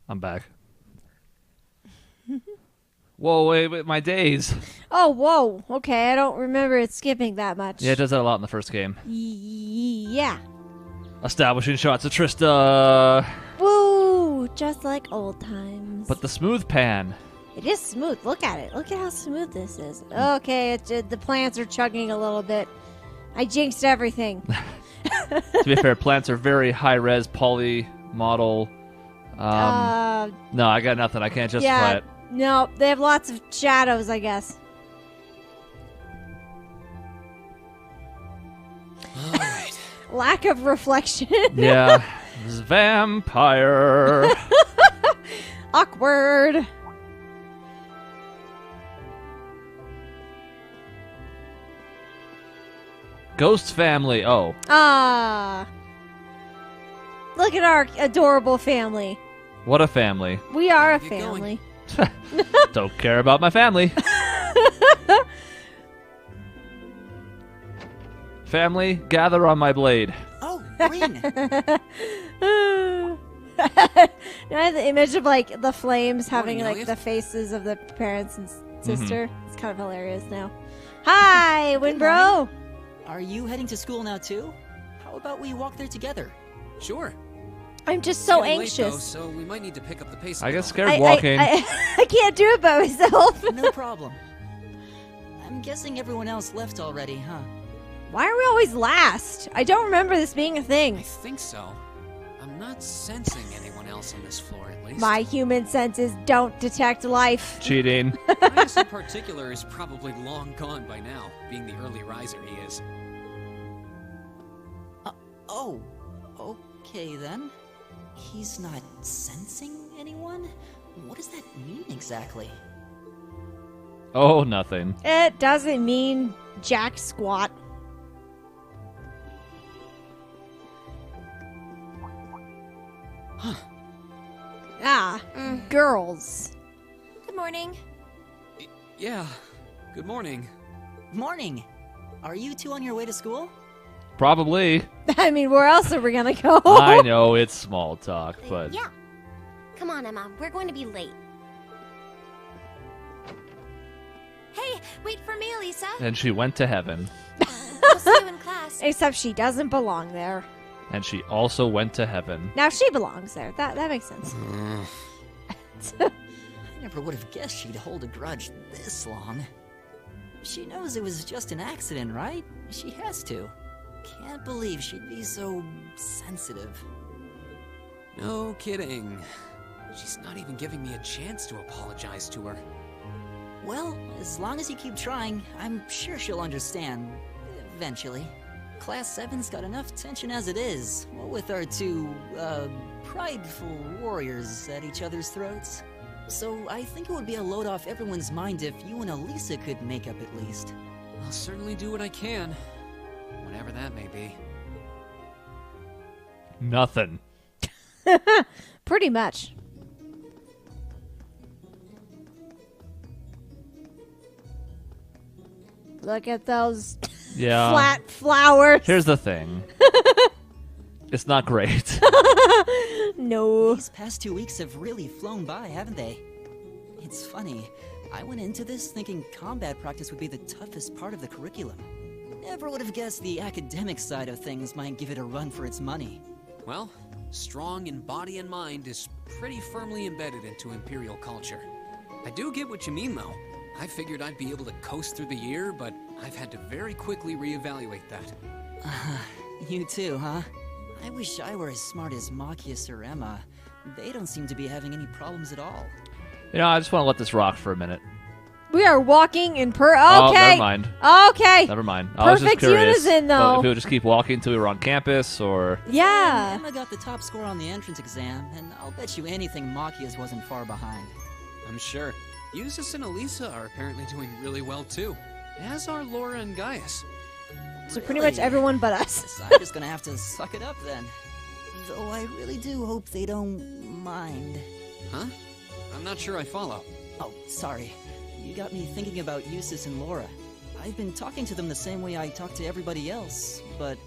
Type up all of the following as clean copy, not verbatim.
I'm back. Whoa, wait, my days. Oh, whoa. Okay, I don't remember it skipping that much. Yeah, it does that a lot in the first game. Yeah. Establishing shots of Trista. Woo! Just like old times. But the smooth pan. It is smooth. Look at it. Look at how smooth this is. Okay, the plants are chugging a little bit. I jinxed everything. To be fair, plants are very high-res poly model. No, I got nothing. I can't justify it. No, they have lots of shadows, I guess. All right. Lack of reflection. Yeah. Vampire. Awkward. Ghost family. Oh. Ah. Look at our adorable family. What a family. We are a Keep family. Don't care about my family. Family, gather on my blade. Oh, green. Now I have the image of like the flames having Morning, like Elliot. the faces of the parents and sister. It's kind of hilarious now. Hi, Winbro. Are you heading to school now too? How about we walk there together? Sure. I'm just so Getting late, anxious. though, so we might need to pick up the pace. I a get little. scared walking. I can't do it by myself. No problem. I'm guessing everyone else left already, huh? Why are we always last? I don't remember this being a I thing. think so. I'm not sensing anyone else on this floor, at least. My human senses don't detect life. Cheating. Linus in particular is probably long gone by now, being the early riser he is. Oh, okay then. He's not sensing anyone? What does that mean exactly? Oh, nothing. It doesn't mean jack squat. Girls. Good morning. Yeah. Good morning. Morning. Are you two on your way to school? Probably. I mean, where else are we gonna go? I know it's small talk, but Yeah. Come on, Emma. We're going to be late. Hey, wait for me, Lisa. and she went to heaven. I'll see you in class. Except she doesn't belong there. And she also went to heaven. Now she belongs there. That makes sense. I never would have guessed she'd hold a grudge this long. She knows it was just an accident, right? She has to. Can't believe she'd be so sensitive. No kidding. She's not even giving me a chance to apologize to her. Well, as long as you keep trying, I'm sure she'll understand. Eventually. Class 7's got enough tension as it is, what with our two, prideful warriors at each other's throats. So I think it would be a load off everyone's mind if you and Elisa could make up at least. I'll certainly do what I can, whatever that may be. Nothing. Pretty much. Look at those Yeah. flat flowers. Here's the thing. It's not great. No. These past 2 weeks have really flown by, haven't they? It's funny. I went into this thinking combat practice would be the toughest part of the curriculum. Never would have guessed the academic side of things might give it a run for its money. Well, strong in body and mind is pretty firmly embedded into Imperial culture. I do get what you mean, though. I figured I'd be able to coast through the year, but I've had to very quickly reevaluate that. You too, huh? I wish I were as smart as Machias or Emma. They don't seem to be having any problems at all. You know, I just want to let this rock for a minute. We are walking in Oh, okay. never mind. Okay. Never mind. I was just Perfect curious. unison, though. If we would just keep walking until we were on campus, or... Yeah. Emma got the top score on the entrance exam, and I'll bet you anything Machias wasn't far behind. I'm sure. Eustace and Elisa are apparently doing really well, too. As are Laura and Gaius. So pretty much everyone but us. Guess I'm just gonna have to suck it up then. Though I really do hope they don't mind. Huh? I'm not sure I follow. Oh, sorry. You got me thinking about Eustace and Laura. I've been talking to them the same way I talk to everybody else, but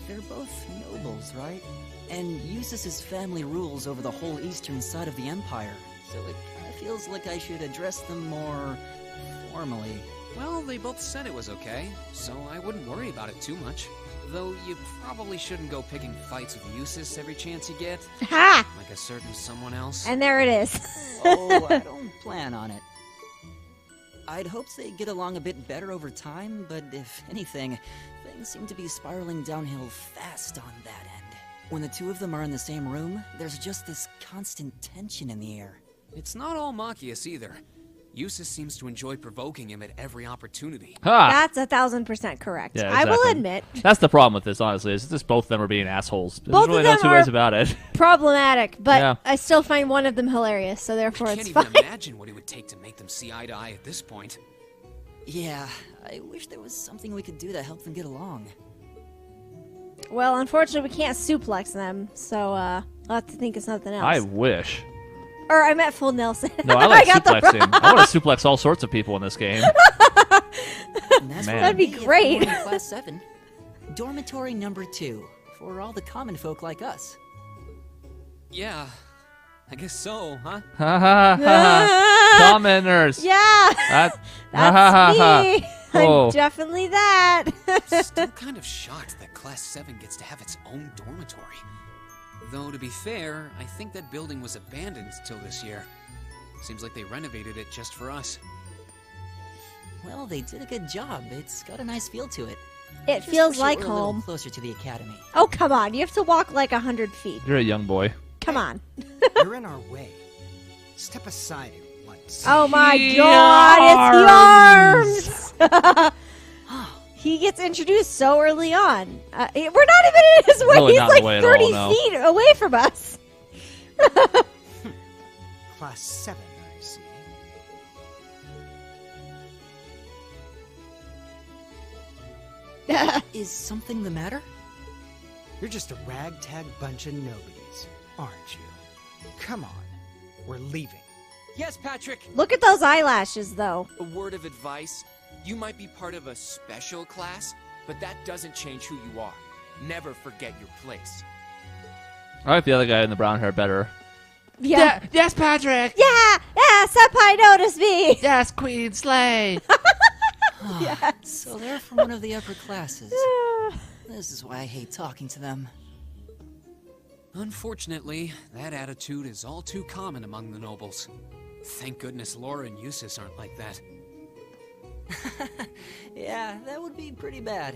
they're both nobles, right? And Eustace's family rules over the whole eastern side of the Empire, so it kind of feels like I should address them more formally. Well, they both said it was okay, so I wouldn't worry about it too much. Though you probably shouldn't go picking fights with Eustace every chance you get. Ha! Like a certain someone else. And there it is. Oh, I don't plan on it. I'd hoped they'd get along a bit better over time, but if anything, things seem to be spiraling downhill fast on that end. When the two of them are in the same room, there's just this constant tension in the air. It's not all Machias either. Eustace seems to enjoy provoking him at every opportunity. Ha! That's 1,000% correct. Yeah, I will exactly. admit, That's the problem with this, honestly, is just both of them are being assholes. There's Both of really no them two are- ways about it. problematic, but Yeah. I still find one of them hilarious, so therefore I it's can't fine. even imagine what it would take to make them see eye to eye at this point. Yeah, I wish there was something we could do to help them get along. Well, unfortunately, we can't suplex them, so I'll have to think of something else. I wish. Or I meant full Nelson. No, I like got the suplexing. I want to suplex all sorts of people in this game. And that's Man. what That'd be it'd great. if we were in Class 7. Dormitory number 2, for all the common folk like us. Yeah, I guess so, huh? Ha ha ha. Commoners. Yeah, That- ha, ha, ha, that's ha. me. Oh. I'm definitely that. Still kind of shocked that Class 7 gets to have its own dormitory. Though, to be fair, I think that building was abandoned till this year. Seems like they renovated it just for us. Well, they did a good job. It's got a nice feel to it. It Just feels wish like were a little home. closer to the academy. Oh, come on. You have to walk like 100 feet. You're a young boy. Come on. You're in our way. Step aside at once. Oh my god, it's Yarms! He gets introduced so early on. We're not even in his way. Really He's not in like the way at all, 30 no. feet away from us. Class 7, I see. Is something the matter? You're just a ragtag bunch of nobodies, aren't you? Come on. We're leaving. Yes, Patrick. Look at those eyelashes, though. A word of advice. You might be part of a special class, but that doesn't change who you are. Never forget your place. I like the other guy in the brown hair better. Yeah. Yes, Patrick. Yeah, Senpai noticed me. Yes, Queen Slay. So they're from one of the upper classes. This is why I hate talking to them. Unfortunately, that attitude is all too common among the nobles. Thank goodness Laura and Eustace aren't like that. Yeah, that would be pretty bad.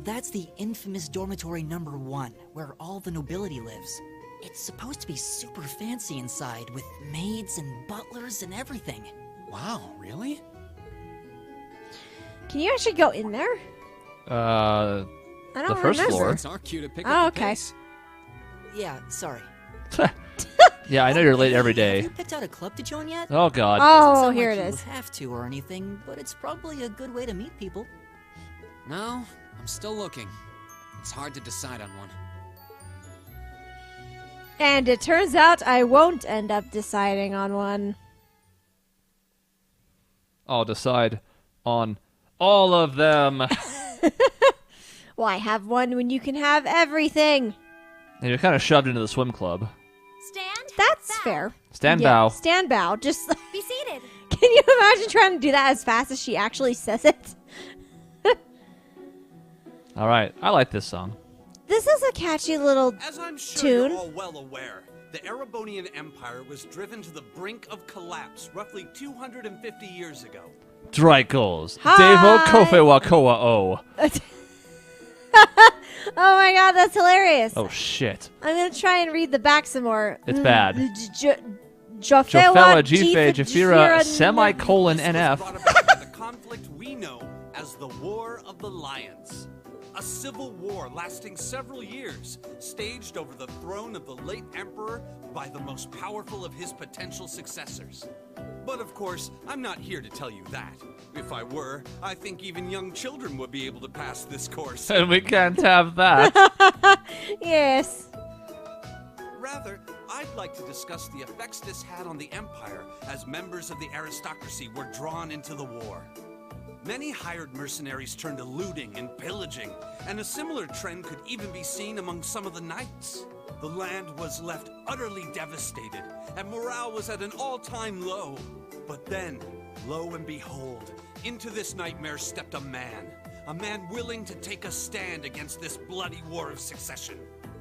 That's the infamous dormitory number 1, where all the nobility lives. It's supposed to be super fancy inside, with maids and butlers and everything. Wow, really? Can you actually go in there? Uh, I don't The first remember. floor. It's our cue to pick Oh, up the okay. pace. Yeah, sorry. yeah, I know you're late every Have day. you picked out a club to join yet? Oh God. Oh, Doesn't sound here like it you is. have to or anything, but it's probably a good way to meet people. No, I'm still looking. It's hard to decide on one. And it turns out I won't end up deciding on one. I'll decide on all of them. Why have one when you can have everything? And you're kind of shoved into the swim club. Stand. That's bow. fair. Stand Yeah, bow. Stand bow. Just Be seated. can you imagine trying to do that as fast as she actually says it? All right, I like this song. This is a catchy little As I'm sure tune. you're all well aware, the Erebonian Empire was driven to the brink of collapse roughly 250 years ago. Drykles. Hi. Devo Kofe Wakoa O. Oh my god, that's hilarious. Oh shit. I'm gonna try and read the back some more. It's bad. Jofela Jofela Jife Jafira semicolon This was NF. brought about by the conflict we know as the War of the Lions. A civil war lasting several years, staged over the throne of the late emperor by the most powerful of his potential successors. But of course, I'm not here to tell you that. If I were, I think even young children would be able to pass this course. And we can't have that. Yes. Rather, I'd like to discuss the effects this had on the Empire as members of the aristocracy were drawn into the war. Many hired mercenaries turned to looting and pillaging, and a similar trend could even be seen among some of the knights. The land was left utterly devastated, and morale was at an all-time low. But then, lo and behold, into this nightmare stepped a man willing to take a stand against this bloody war of succession.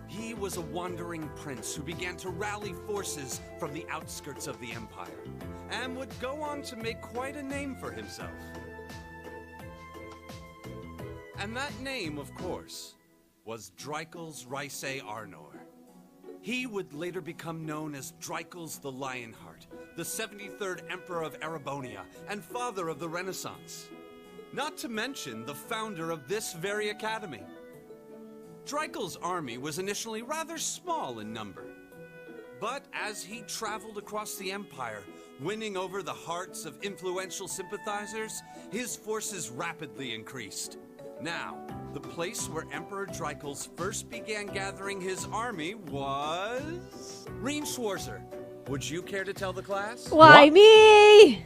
He was a wandering prince who began to rally forces from the outskirts of the empire, and would go on to make quite a name for himself. And that name, of course, was Dreikel's Rysei Arnor. He would later become known as Dreikel's the Lionheart, the 73rd Emperor of Erebonia, and father of the Renaissance. Not to mention the founder of this very academy. Dreikel's army was initially rather small in number. But as he traveled across the empire, winning over the hearts of influential sympathizers, his forces rapidly increased. Now, the place where Emperor Dreikel's first began gathering his army was... Reen Schwarzer. Would you care to tell the class? Why me?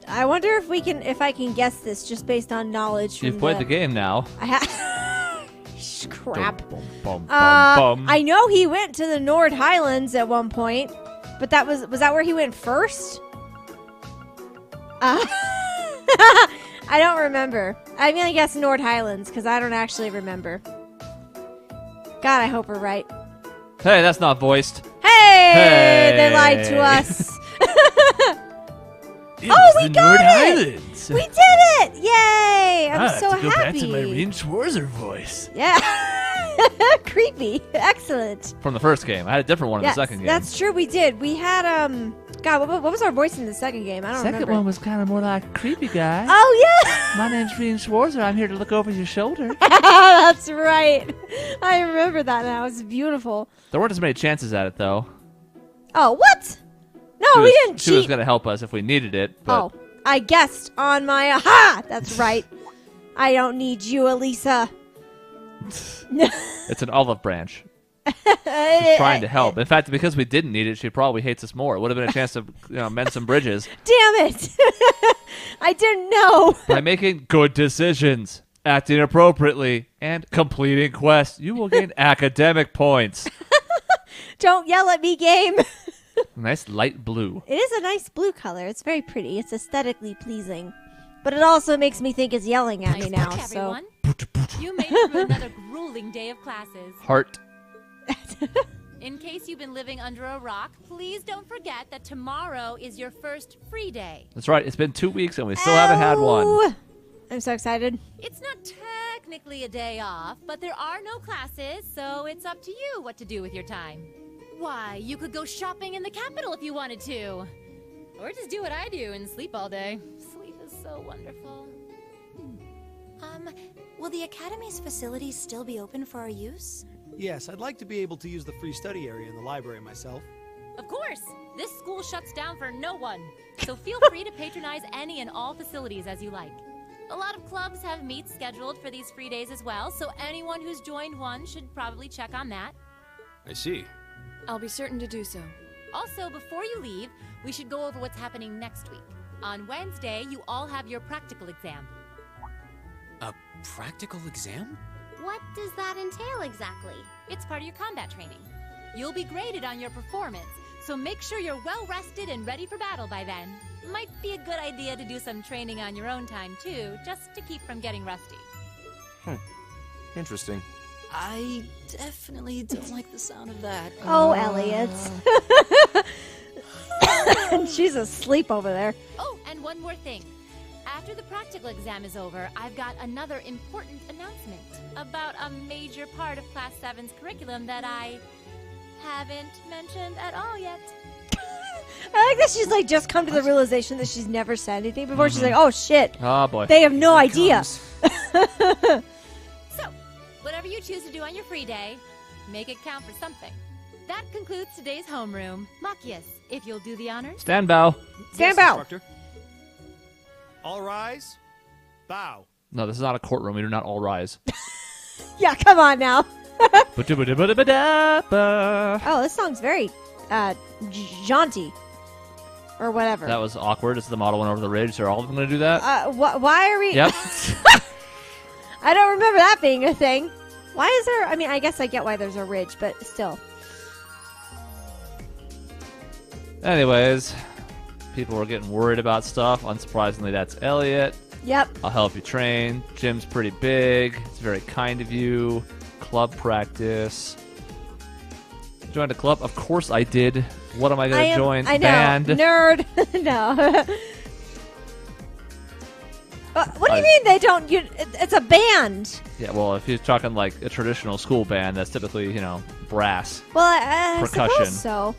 I wonder if I can guess this just based on knowledge. You've played the game now. Crap. Bum. I know he went to the Nord Highlands at one point, but was that where he went first? I don't remember. I'm gonna guess Nord Highlands because I don't actually remember. God, I hope we're right. Hey, that's not voiced. Hey! They lied to us. We got it! We did it! Yay! I'm so happy. Go back to my Reen Schwarzer voice. Yeah. Creepy. Excellent. From the first game. I had a different one in the second game. That's true, we did. We had, God, what was our voice in the second game? I don't remember. Second one was kind of more like creepy guy. Oh, yeah! My name's Reen Schwarzer. I'm here to look over your shoulder. That's right. I remember that now. It's beautiful. There weren't as many chances at it, though. Oh, what? No, we didn't cheat. She was going to help us if we needed it. But... Oh, I guessed on my aha. That's right. I don't need you, Elisa. It's an olive branch. She's trying to help. In fact, because we didn't need it, she probably hates us more. It would have been a chance to mend some bridges. Damn it. I didn't know. By making good decisions, acting appropriately, and completing quests, you will gain academic points. Don't yell at me, game. Nice light blue. It is a nice blue color. It's very pretty. It's aesthetically pleasing. But it also makes me think it's yelling at me now. Everyone. You made it through another grueling day of classes. Heart. In case you've been living under a rock, please don't forget that tomorrow is your first free day. That's right. It's been 2 weeks and we still haven't had one. I'm so excited. It's not technically a day off, but there are no classes, so it's up to you what to do with your time. Why, you could go shopping in the capital if you wanted to. Or just do what I do and sleep all day. Sleep is so wonderful. Will the Academy's facilities still be open for our use? Yes, I'd like to be able to use the free study area in the library myself. Of course! This school shuts down for no one. So feel free to patronize any and all facilities as you like. A lot of clubs have meets scheduled for these free days as well, so anyone who's joined one should probably check on that. I see. I'll be certain to do so. Also, before you leave, we should go over what's happening next week. On Wednesday, you all have your practical exam. A practical exam? What does that entail exactly? It's part of your combat training. You'll be graded on your performance, so make sure you're well rested and ready for battle by then. Might be a good idea to do some training on your own time too, just to keep from getting rusty. Interesting. I definitely don't like the sound of that. Oh, Elliot. She's asleep over there. Oh, and one more thing. After the practical exam is over, I've got another important announcement about a major part of Class 7's curriculum that I haven't mentioned at all yet. I like that she's like just come to the realization that she's never said anything before. She's like, oh shit. Oh boy. They have no idea. So, whatever you choose to do on your free day, make it count for something. That concludes today's homeroom. Machias, if you'll do the honors. Stand bow. Stand bow. Instructor. All rise. Bow. No, this is not a courtroom. We do not all rise. Yeah, come on now. Oh, this song's very jaunty. Or whatever. That was awkward. It's the model went over the ridge. Are all of them going to do that? Why are we... Yep. I don't remember that being a thing. Why is there... I mean, I guess I get why there's a ridge, but still. Anyways, people were getting worried about stuff. Unsurprisingly, that's Elliot. Yep. I'll help you train. Gym's pretty big. It's very kind of you. Club practice. Joined a club? Of course I did. What am I going to join? I know. Band? Nerd. No. What do you mean they don't? It's a band. Yeah, well, if you're talking like a traditional school band, that's typically, brass. Well, I percussion. suppose so.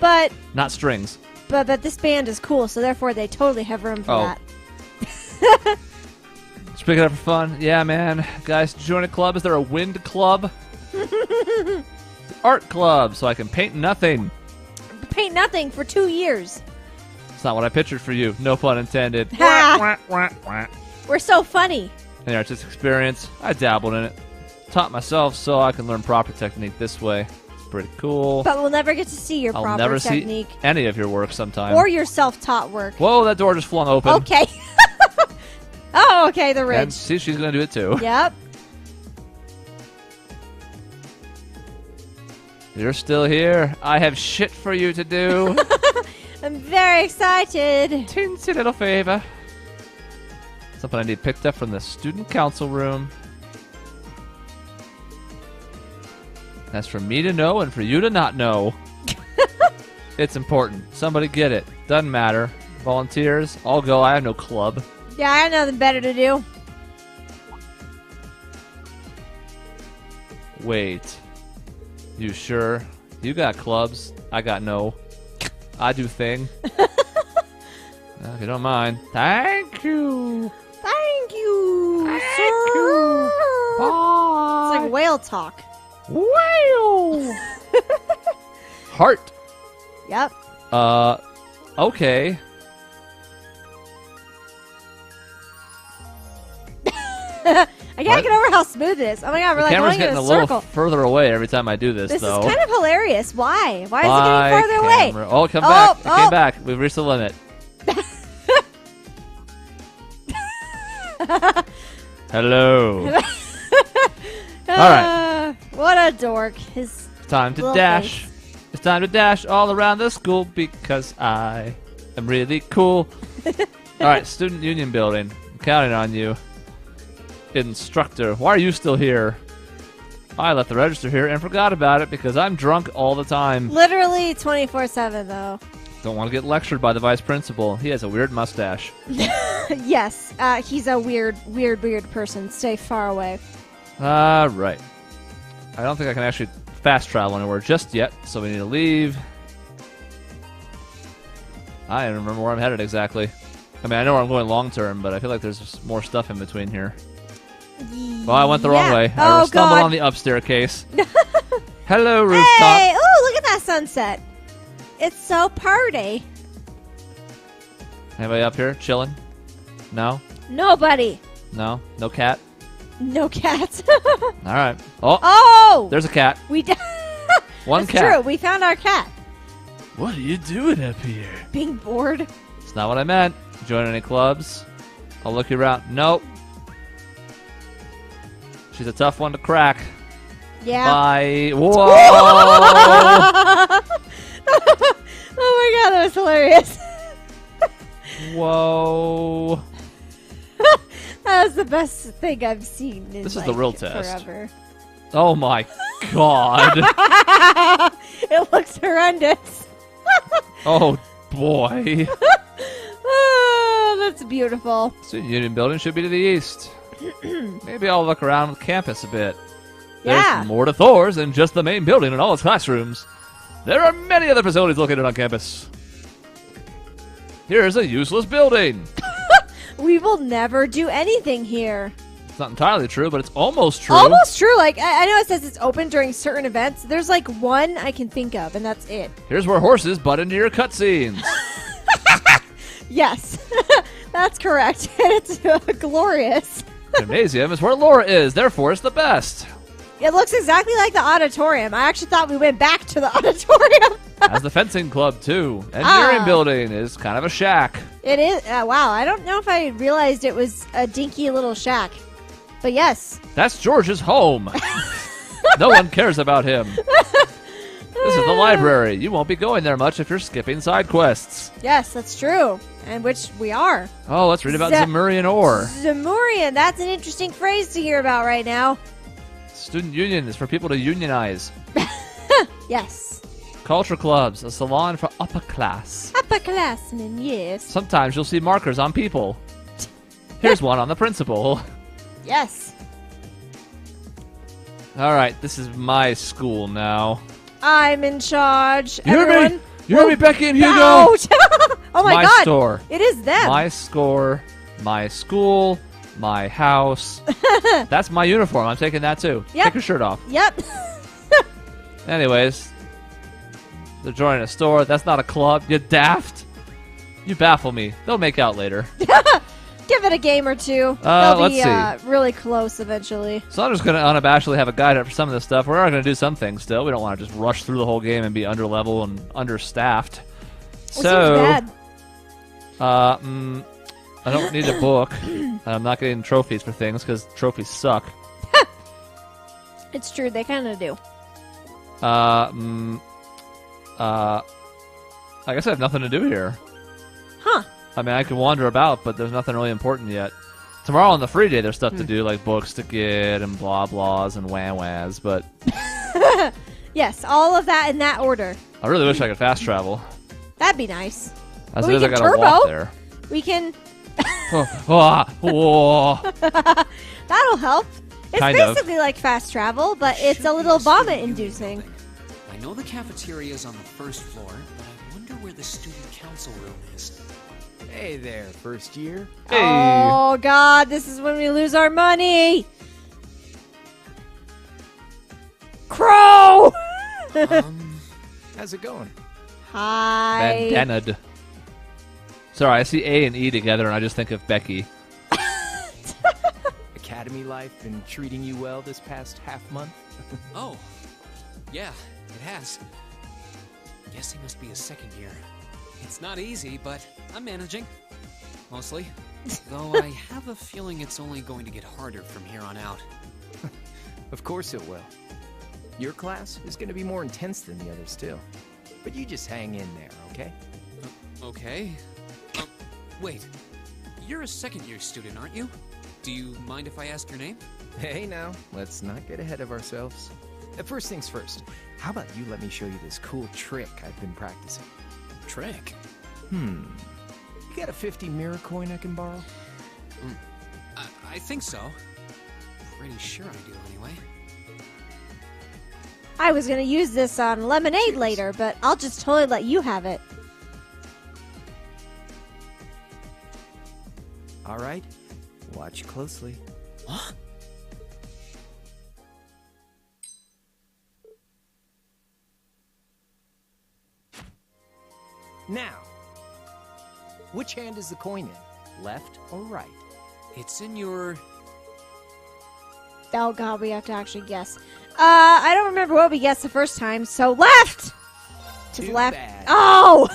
But not strings. But this band is cool, so therefore they totally have room for that. Just pick it up for fun. Yeah, man. Guys, join a club. Is there a wind club? Art club, so I can paint nothing. Paint nothing for 2 years. It's not what I pictured for you. No pun intended. We're so funny. And the artistic experience, I dabbled in it. Taught myself so I can learn proper technique this way. It's pretty cool. But we'll never get to see your proper never technique. See any of your work sometime. Or your self-taught work. Whoa, that door just flung open. Okay. Oh, okay, the ridge. And see, she's going to do it too. Yep. You're still here. I have shit for you to do. I'm very excited. Teensy little favor. Something I need picked up from the student council room. That's for me to know and for you to not know. It's important. Somebody get it. Doesn't matter. Volunteers, I'll go. I have no club. Yeah, I have nothing better to do. Wait. You sure? You got clubs. I got no. I do thing. If you don't mind. Thank you. Thank you. Thank you. Bye. It's like whale talk. Whale. Heart. Yep. Okay. I can't get over how smooth it is. Oh my god, we're like camera's going in getting a a little circle. further away every time I do this, though. This is kind of hilarious. Why? Why is Bye, it getting farther camera. away? Oh, come back. It came back. We've reached the limit. Hello. All right. What a dork. His Time to dash. face. It's time to dash all around the school because I am really cool. All right, student union building. I'm counting on you. Instructor, why are you still here? I left the register here and forgot about it because I'm drunk all the time. Literally 24/7 though. Don't want to get lectured by the vice principal. He has a weird mustache. Yes, he's a weird person. Stay far away. Right. I don't think I can actually fast travel anywhere just yet, so we need to leave. I don't remember where I'm headed exactly. I mean, I know where I'm going long term, but I feel like there's more stuff in between here. Well, I went the wrong way. I stumbled on the up staircase. Hello, rooftop. Hey! Oh, look at that sunset. It's so party. Anybody up here chilling? No? Nobody. No? No cat? No cats. All right. Oh! There's a cat. One That's cat. true. We found our cat. What are you doing up here? Being bored. It's not what I meant. Join any clubs? I'll look you around. Nope. She's a tough one to crack. Yeah. Bye. Whoa! Oh my god, that was hilarious. Whoa. That was the best thing I've seen in This is the real test. forever. Oh my god. It looks horrendous. Oh boy. Oh, that's beautiful. Student Union building should be to the east. Maybe I'll look around the campus a bit. Yeah. There's more to Thor's than just the main building and all its classrooms. There are many other facilities located on campus. Here's a useless building. We will never do anything here. It's not entirely true, but it's almost true. Almost true. Like, I know it says it's open during certain events. There's like one I can think of, and that's it. Here's where horses butt into your cutscenes. Yes, that's correct. And it's glorious. Gymnasium is where Laura is, therefore it's the best. It looks exactly like the auditorium. I actually thought we went back to the auditorium. Has the fencing club too. Engineering building is kind of a shack. It is. Wow, I don't know if I realized it was a dinky little shack. But yes. That's George's home. No one cares about him. This is the library. You won't be going there much if you're skipping side quests. Yes, that's true. And which we are. Oh, let's read about Zemurian ore. Zemurian. That's an interesting phrase to hear about right now. Student union is for people to unionize. Yes. Culture clubs, a salon for upper class. Upperclassmen, yes. Sometimes you'll see markers on people. Here's one on the principal. Yes. All right, this is my school now. I'm in charge. You hear me? You hear me, Becky and Hugo? Ouch. Oh my God. My store. It is them. My score, my school, my house. That's my uniform. I'm taking that too. Yep. Take your shirt off. Yep. Anyways, they're joining a store. That's not a club. You daft. You baffle me. They'll make out later. Give it a game or two. Let's see. They'll be really close eventually. So I'm just going to unabashedly have a guide up for some of this stuff. We're not going to do some things still. We don't want to just rush through the whole game and be underlevel and understaffed. So, bad. I don't need a book. I'm not getting trophies for things because trophies suck. It's true. They kind of do. I guess I have nothing to do here. Huh. I mean, I can wander about, but there's nothing really important yet. Tomorrow on the free day, there's stuff to do, like books to get and blah blahs and wah-wahs, but... Yes, all of that in that order. I really wish I could fast travel. That'd be nice. As But it we is, I can gotta turbo. walk there. We can... Whoa. That'll help. It's Kind of. basically like fast travel, but it's a little vomit-inducing. I know the cafeteria is on the first floor, but I wonder where the student council room is. Hey there, first year. Hey. Oh, God, this is when we lose our money. Crow! How's it going? Hi. Bandanaed. Sorry, I see A and E together, and I just think of Becky. Academy life been treating you well this past half month? Oh, yeah, it has. Guess he must be a second year. It's not easy, but I'm managing. Mostly. Though I have a feeling it's only going to get harder from here on out. Of course it will. Your class is going to be more intense than the others, too. But you just hang in there, okay? Okay. Wait. You're a second-year student, aren't you? Do you mind if I ask your name? Hey, now, let's not get ahead of ourselves. First things first, how about you let me show you this cool trick I've been practicing? Trick? You got a 50 mirror coin I can borrow? I think so. Pretty sure I do, anyway. I was going to use this on lemonade later, but I'll just totally let you have it. All right, watch closely. Huh? Now, which hand is the coin in? Left or right? It's in your... Oh, God, we have to actually guess. I don't remember what we guessed the first time, so left! Just Too left. bad. Oh!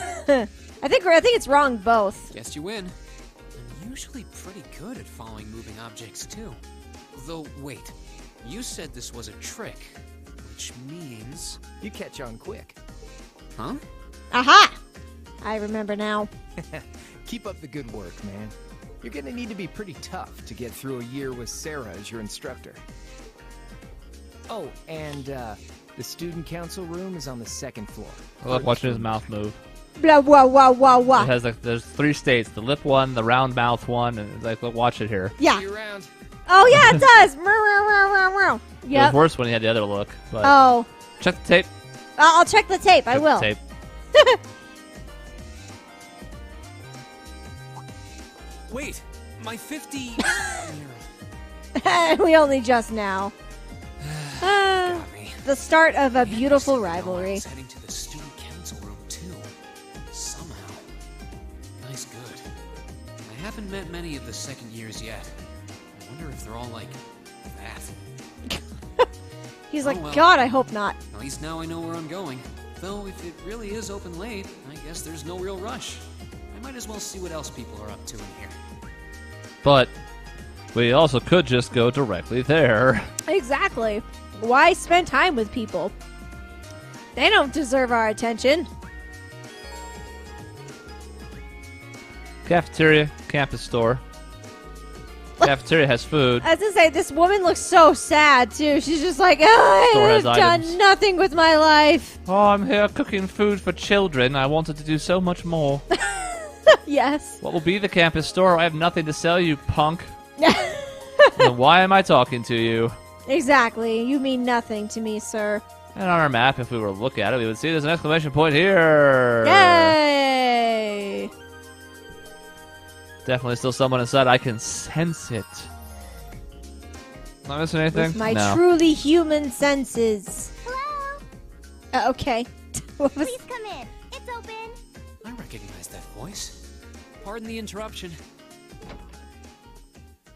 I think it's wrong both. Guess you win. I'm usually pretty good at following moving objects, too. Though, wait. You said this was a trick, which means... You catch on quick. Huh? Aha! I remember now. Keep up the good work, man. You're gonna need to be pretty tough to get through a year with Sara as your instructor. Oh, and the student council room is on the second floor. I love watching his mouth move. Blah, blah, blah, blah, blah. It has like there's 3 states: the lip one, the round mouth one, and it's like, look, watch it here. Yeah. See you around. Oh, yeah, it does. It was Yep. worse when he had the other look. But Oh. check the tape. I'll check the tape. I Check will. The tape. Wait, my 50... We only just now. Got me. The start of a And beautiful I rivalry. was heading to the student council room, too. Somehow. Nice good. I haven't met many of the second years yet. I wonder if they're all like that. He's Oh, like, well. God, I hope not. At least now I know where I'm going. Though if it really is open late, I guess there's no real rush. I might as well see what else people are up to in here. But we also could just go directly there. Exactly. Why spend time with people? They don't deserve our attention. Cafeteria, campus store. Cafeteria has food. I was gonna say, this woman looks so sad, too. She's just like, oh, Store I've has done items. nothing with my life. Oh, I'm here cooking food for children. I wanted to do so much more. Yes. What will be the campus store? I have nothing to sell you, punk. Then why am I talking to you? Exactly. You mean nothing to me, sir. And on our map, if we were to look at it, we would see there's an exclamation point here. Yay! Definitely still someone inside. I can sense it. Not missing anything? With my No. truly human senses. Hello? Okay. What was- Please come in. It's open. I recognize that voice. Pardon the interruption.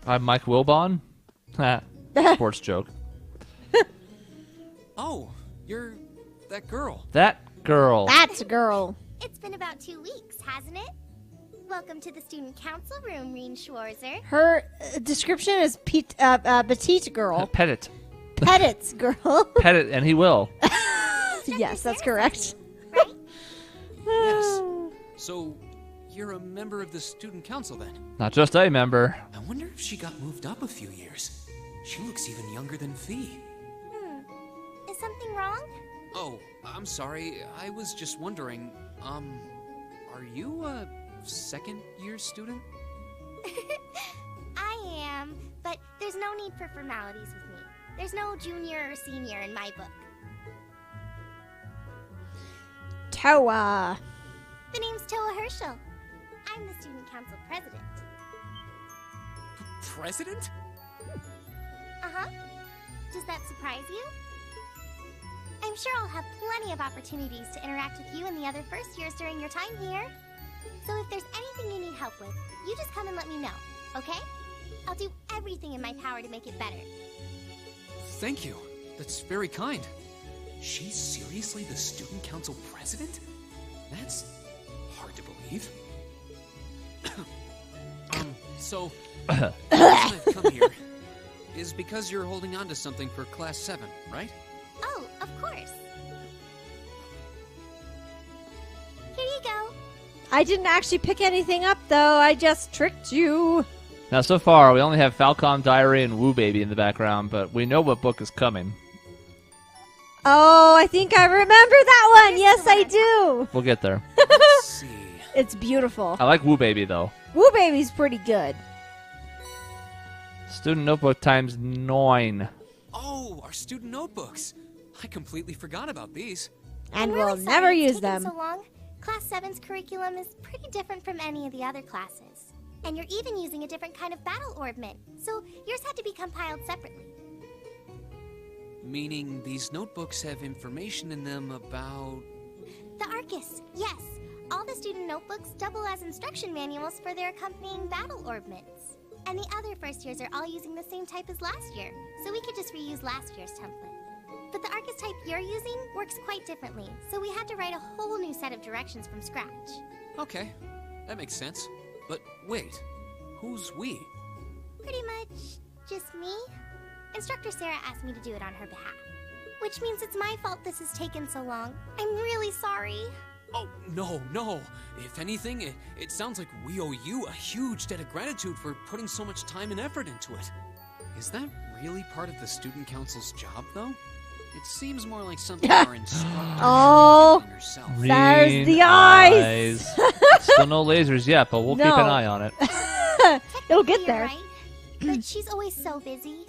I'm Mike Wilbon. Sports joke. Oh, you're that girl. That girl. That's a girl. It's been about 2 weeks, hasn't it? Welcome to the student council room, Reen Schwarzer. Her description is petite girl. Pet it. Petits girl. Pet it, and he will. Yes, that's correct. Yes. So, you're a member of the student council then? Not just a member. I wonder if she got moved up a few years. She looks even younger than Fee. Is something wrong? Oh, I'm sorry. I was just wondering, are you a second-year student? I am, but there's no need for formalities with me. There's no junior or senior in my book. Toa. The name's Toa Herschel. I'm the student council president. President? Uh-huh. Does that surprise you? I'm sure I'll have plenty of opportunities to interact with you and the other first years during your time here. So if there's anything you need help with, you just come and let me know, okay? I'll do everything in my power to make it better. Thank you. That's very kind. She's seriously the student council president? That's hard to believe. So, the reason I've come here is because you're holding on to something for Class 7, right? Oh, of course. Here you go. I didn't actually pick anything up, though. I just tricked you. Now, so far, we only have Falcon Diary and Woo Baby in the background, but we know what book is coming. Oh, I think I remember that one. Yes, I do. We'll get there. Let's see. It's beautiful. I like Woo Baby, though. Woo Baby's pretty good. Student notebook times 9. Oh, our student notebooks. I completely forgot about these. And I'm we'll really never sorry it's use taken them. so long. Class 7's curriculum is pretty different from any of the other classes. And you're even using a different kind of battle orbment, so yours had to be compiled separately. Meaning these notebooks have information in them about... The Arcus, yes. All the student notebooks double as instruction manuals for their accompanying battle orbments. And the other first years are all using the same type as last year, so we could just reuse last year's template. But the Arcus type you're using works quite differently, so we had to write a whole new set of directions from scratch. Okay, that makes sense. But wait, who's we? Pretty much just me. Instructor Sara asked me to do it on her behalf. Which means it's my fault this has taken so long. I'm really sorry. Oh, no. If anything, it sounds like we owe you a huge debt of gratitude for putting so much time and effort into it. Is that really part of the student council's job, though? It seems more like something our instructor Oh, should be handling herself. there's the Green eyes. Still no lasers yet, but we'll keep No. an eye on it. It'll get You're there. right, but she's always so busy.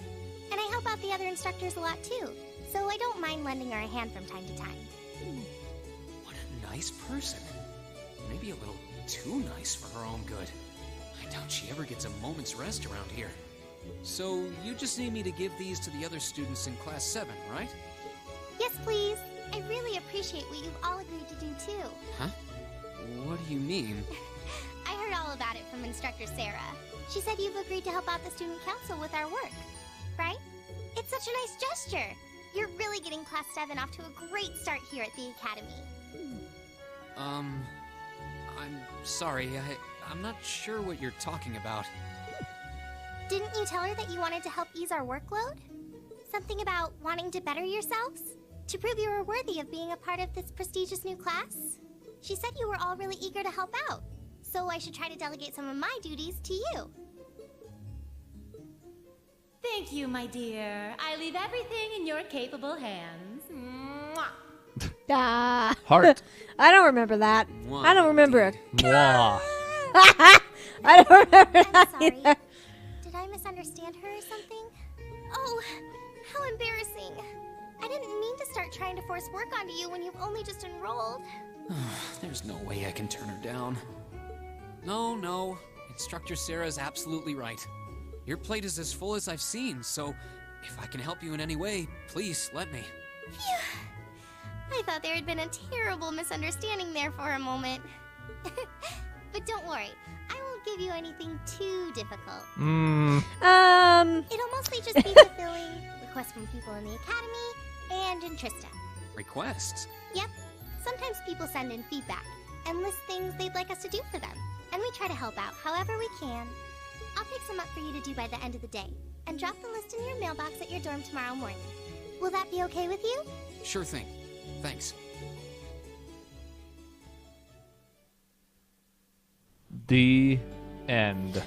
And I help out the other instructors a lot, too. So I don't mind lending her a hand from time to time. What a nice person. Maybe a little too nice for her own good. I doubt she ever gets a moment's rest around here. So, you just need me to give these to the other students in Class 7, right? Yes, please. I really appreciate what you've all agreed to do, too. Huh? What do you mean? I heard all about it from Instructor Sara. She said you've agreed to help out the student council with our work, right? It's such a nice gesture. You're really getting Class 7 off to a great start here at the Academy. I'm sorry, I'm not sure what you're talking about. Didn't you tell her that you wanted to help ease our workload? Something about wanting to better yourselves? To prove you were worthy of being a part of this prestigious new class? She said you were all really eager to help out, so I should try to delegate some of my duties to you. Thank you, my dear. I leave everything in your capable hands. Mwah. Ah. Heart. I don't remember that. Mwah, I don't remember it. Mwah. I don't remember I'm that sorry. either. Did I misunderstand her or something? Oh, how embarrassing. I didn't mean to start trying to force work onto you when you've only just enrolled. There's no way I can turn her down. No. Instructor Sara's absolutely right. Your plate is as full as I've seen, so if I can help you in any way, please let me. Phew. I thought there had been a terrible misunderstanding there for a moment. But don't worry, I won't give you anything too difficult. It'll mostly just be fulfilling requests from people in the Academy and in Trista. Requests? Yep. Sometimes people send in feedback and list things they'd like us to do for them, and we try to help out however we can. I'll pick some up for you to do by the end of the day, and drop the list in your mailbox at your dorm tomorrow morning. Will that be okay with you? Sure thing. Thanks. The end.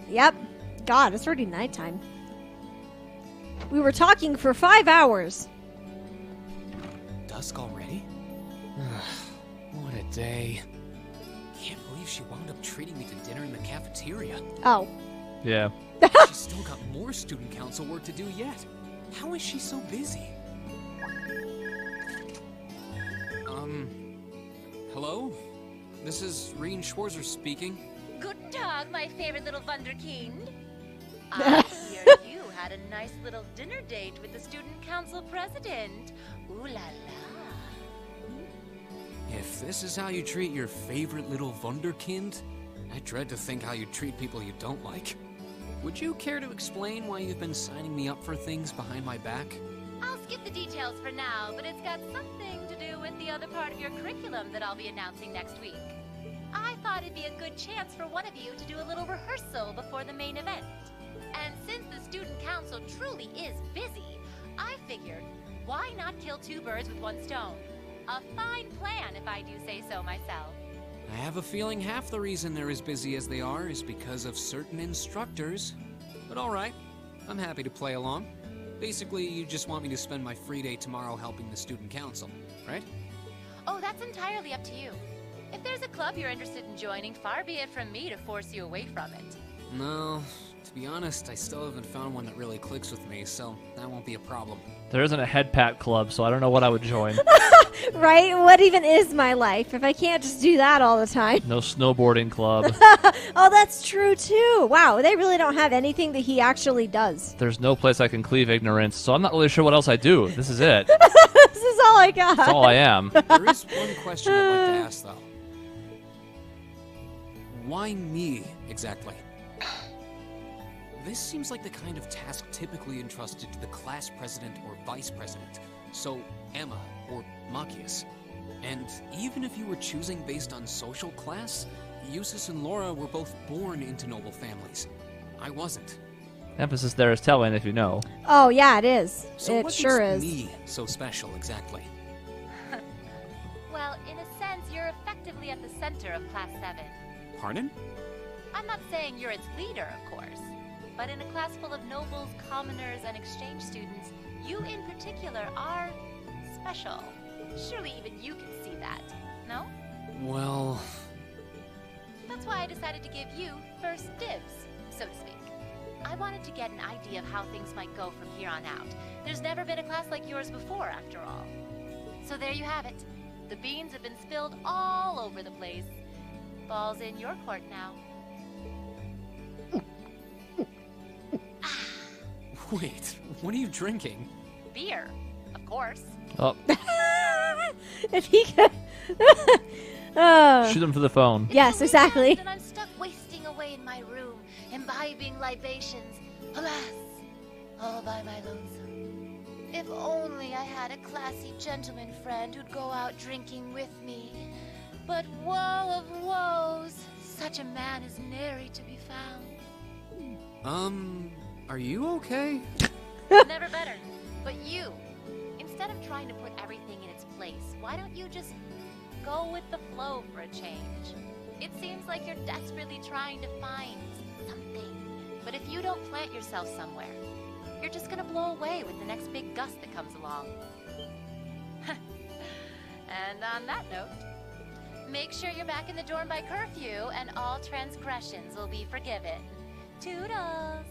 Yep. God, it's already nighttime. We were talking for 5 hours. Dusk already? What a day. Can't believe she wound up treating me to dinner in the cafeteria. Oh. Yeah. She's still got more student council work to do yet. How is she so busy? Hello? This is Reen Schwarzer speaking. Guten Tag, my favorite little Wunderkind. I hear you had a nice little dinner date with the student council president. Ooh la la. If this is how you treat your favorite little Wunderkind, I dread to think how you treat people you don't like. Would you care to explain why you've been signing me up for things behind my back? I'll skip the details for now, but it's got something to do with the other part of your curriculum that I'll be announcing next week. I thought it'd be a good chance for one of you to do a little rehearsal before the main event. And since the student council truly is busy, I figured, why not kill two birds with one stone? A fine plan, if I do say so myself. I have a feeling half the reason they're as busy as they are is because of certain instructors. But alright, I'm happy to play along. Basically, you just want me to spend my free day tomorrow helping the student council, right? Oh, that's entirely up to you. If there's a club you're interested in joining, far be it from me to force you away from it. No, to be honest, I still haven't found one that really clicks with me, so that won't be a problem. There isn't a head pat club, so I don't know what I would join. Right? What even is my life if I can't just do that all the time? No snowboarding club. Oh, that's true too. Wow, they really don't have anything that he actually does. There's no place I can cleave ignorance, so I'm not really sure what else I do. This is it. This is all I got. That's all I am. There is one question I'd like to ask, though. Why me, exactly? This seems like the kind of task typically entrusted to the class president or vice president, so Emma or Machias. And even if you were choosing based on social class, Eustace and Laura were both born into noble families. I wasn't. Emphasis there is telling if you know. Oh, yeah, it is. So it what sure makes is. me so special, exactly? Well, in a sense, you're effectively at the center of Class 7. Pardon? I'm not saying you're its leader, of course, but in a class full of nobles, commoners, and exchange students, you in particular are special. Surely even you can see that, no? Well... That's why I decided to give you first dibs, so to speak. I wanted to get an idea of how things might go from here on out. There's never been a class like yours before, after all. So there you have it. The beans have been spilled all over the place. Ball's in your court now. Wait, what are you drinking? Beer, of course. Oh, If he could... shoot him for the phone. Yes, exactly. And I'm stuck wasting away in my room, imbibing libations. Alas, all by my lonesome. If only I had a classy gentleman friend who'd go out drinking with me. But woe of woes, such a man is nary to be found. Are you okay? Never better. But you, instead of trying to put everything in its place, why don't you just go with the flow for a change? It seems like you're desperately trying to find something. But if you don't plant yourself somewhere, you're just gonna blow away with the next big gust that comes along. And on that note, make sure you're back in the dorm by curfew and all transgressions will be forgiven. Toodles!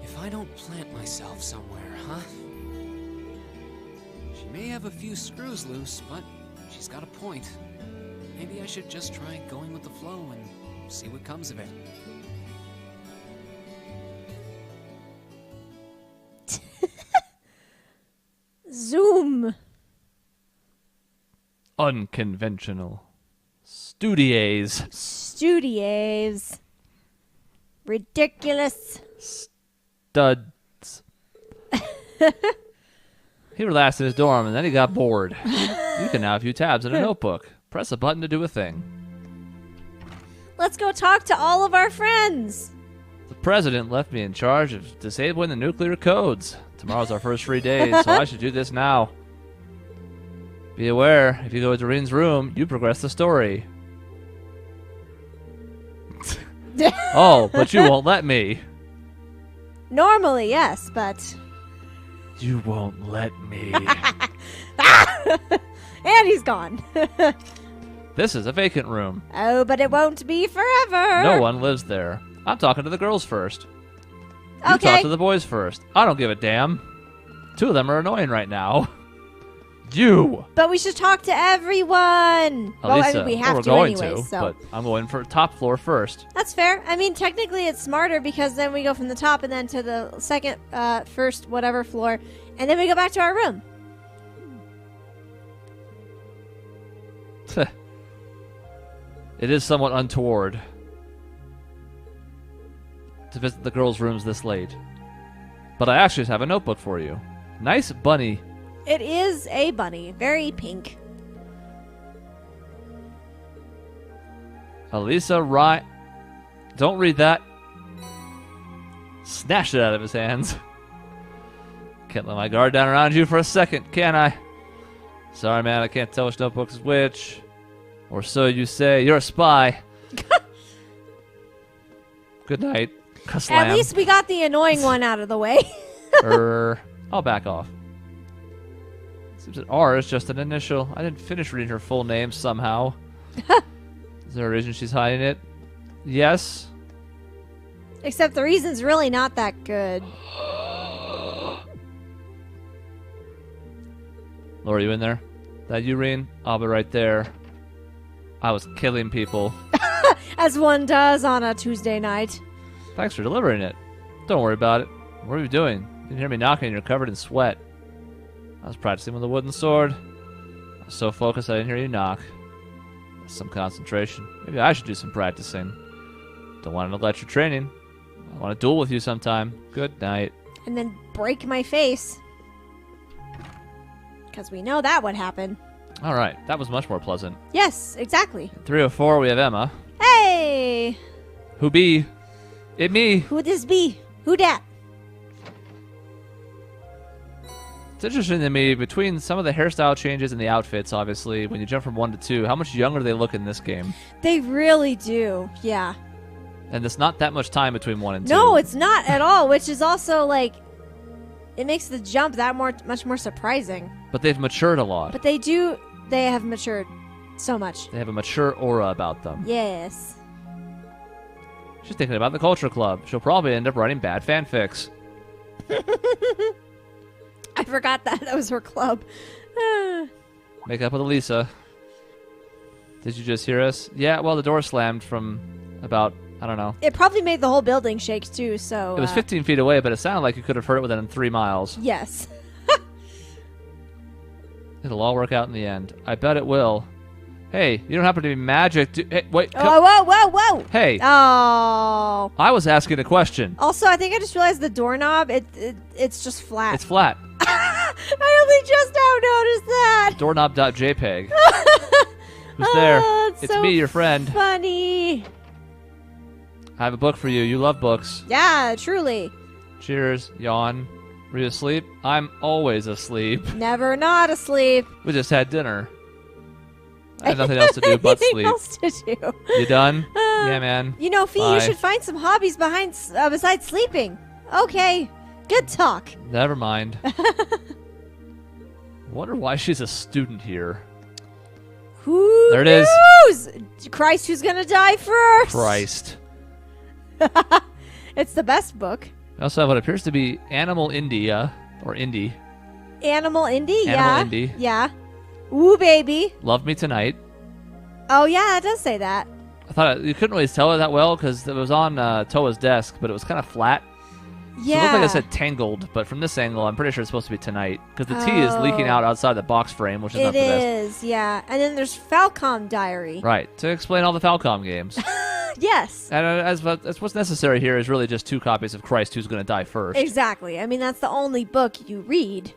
If I don't plant myself somewhere, huh? She may have a few screws loose, but she's got a point. Maybe I should just try going with the flow and see what comes of it. Zoom. Unconventional. Studios. Ridiculous. Studs. He relaxed in his dorm and then he got bored. You can now view tabs in a notebook. Press a button to do a thing. Let's go talk to all of our friends. The president left me in charge of disabling the nuclear codes. Tomorrow's our first free day, so I should do this now. Be aware, if you go to Doreen's room, you progress the story. Oh, but you won't let me. Normally, yes, but... You won't let me. And he's gone. This is a vacant room. Oh, but it won't be forever. No one lives there. I'm talking to the girls first. You Okay. talk to the boys first. I don't give a damn. Two of them are annoying right now. You. But we should talk to everyone. Well, I mean, we have we're to going anyway, to, so... but I'm going for top floor first. That's fair. I mean, technically it's smarter because then we go from the top and then to the second, first, whatever floor, and then we go back to our room. It is somewhat untoward to visit the girls' rooms this late. But I actually have a notebook for you. Nice bunny. It is a bunny. Very pink. Elisa Ryan. Don't read that. Snatched it out of his hands. Can't let my guard down around you for a second, can I? Sorry, man, I can't tell which notebook is which. Or so you say. You're a spy. Good night. Ka-slam. At least we got the annoying one out of the way. I'll back off. Seems that R is just an initial. I didn't finish reading her full name somehow. Is there a reason she's hiding it? Yes. Except the reason's really not that good. Laura, you in there? That you, Reen? I'll be right there. I was killing people. As one does on a Tuesday night. Thanks for delivering it. Don't worry about it. What are you doing? You didn't hear me knocking and you're covered in sweat. I was practicing with a wooden sword. I was so focused I didn't hear you knock. That's some concentration. Maybe I should do some practicing. Don't want to neglect your training. I want to duel with you sometime. Good night. And then break my face. Because we know that would happen. All right, that was much more pleasant. Yes, exactly. 304, we have Emma. Hey! Who be? It me. Who this be? Who dat? It's interesting to me, between some of the hairstyle changes and the outfits, obviously, when you jump from 1 to 2, how much younger they look in this game. They really do, yeah. And there's not that much time between 1 and 2. No, it's not at all, which is also, like, it makes the jump that much more surprising. But they've matured a lot. But they have matured so much. They have a mature aura about them. Yes. She's thinking about the Culture Club. She'll probably end up writing bad fanfics. I forgot that was her club. Make up with Elisa. Did you just hear us? Yeah, well, the door slammed from about, I don't know. It probably made the whole building shake too, so... It was 15 feet away, but it sounded like you could have heard it within 3 miles. Yes. It'll all work out in the end. I bet it will. Hey, you don't happen to be magic, hey, wait. Whoa. Hey. Oh. I was asking a question. Also, I think I just realized the doorknob, it's just flat. It's flat. I only just now noticed that. Doorknob.jpg. Who's there? It's It's so me, your friend. Funny. I have a book for you. You love books. Yeah, truly. Cheers. Yawn. Were you asleep? I'm always asleep. Never not asleep. We just had dinner. I have nothing else to do but sleep. Else to do. You done? Yeah, man. You know, Fee, Bye. you should find some hobbies besides sleeping. Okay. Good talk. Never mind. Wonder why she's a student here. Who There it is. knows? Christ, who's gonna die first? Christ. It's the best book. I also have what appears to be Animal India, or Indie. Animal Indie? Animal Indie. Yeah. Ooh, baby. Love Me Tonight. Oh, yeah, it does say that. I thought you couldn't really tell it that well because it was on Toa's desk, but it was kind of flat. Yeah. So it looked like I said Tangled, but from this angle, I'm pretty sure it's supposed to be Tonight because the T is leaking out outside the box frame, which is not the best. It is, yeah. And then there's Falcom Diary. Right, to explain all the Falcom games. Yes. And as what's necessary here is really just 2 copies of Christ Who's Gonna Die First. Exactly. I mean, that's the only book you read.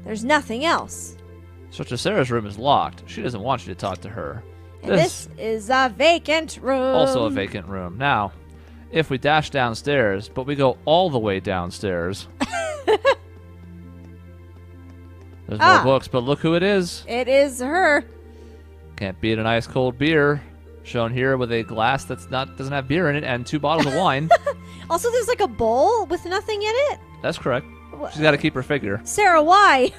There's nothing else. Sister Sarah's room is locked. She doesn't want you to talk to her. And this is a vacant room. Also a vacant room. Now, if we dash downstairs, but we go all the way downstairs. There's more books, but look who it is. It is her. Can't beat an ice cold beer. Shown here with a glass doesn't have beer in it and 2 bottles of wine. Also, there's like a bowl with nothing in it. That's correct. She's got to keep her figure. Sarah, why?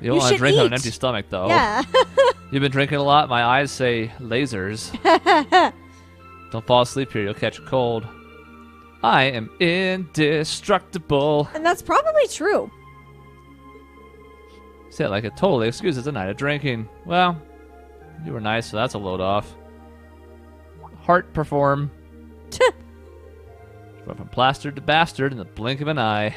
You don't want to should drink on eat. an empty stomach, though. Yeah. You've been drinking a lot. My eyes say lasers. Don't fall asleep here. You'll catch a cold. I am indestructible. And that's probably true. Say it like it totally excuses a night of drinking. Well, you were nice, so that's a load off. Heart perform. Went from plastered to bastard in the blink of an eye.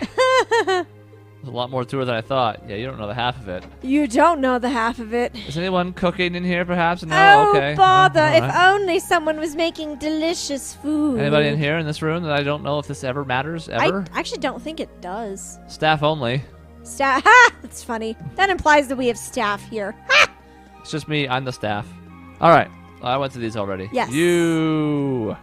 There's a lot more to her than I thought. Yeah, you don't know the half of it. You don't know the half of it. Is anyone cooking in here, perhaps? No? Oh, Okay. bother. All If right. only someone was making delicious food. Anybody in here in this room that I don't know if this ever matters? Ever? I actually don't think it does. Staff only. Staff. Ha! That's funny. That implies that we have staff here. Ha! It's just me. I'm the staff. All right. I went to these already. Yes. You.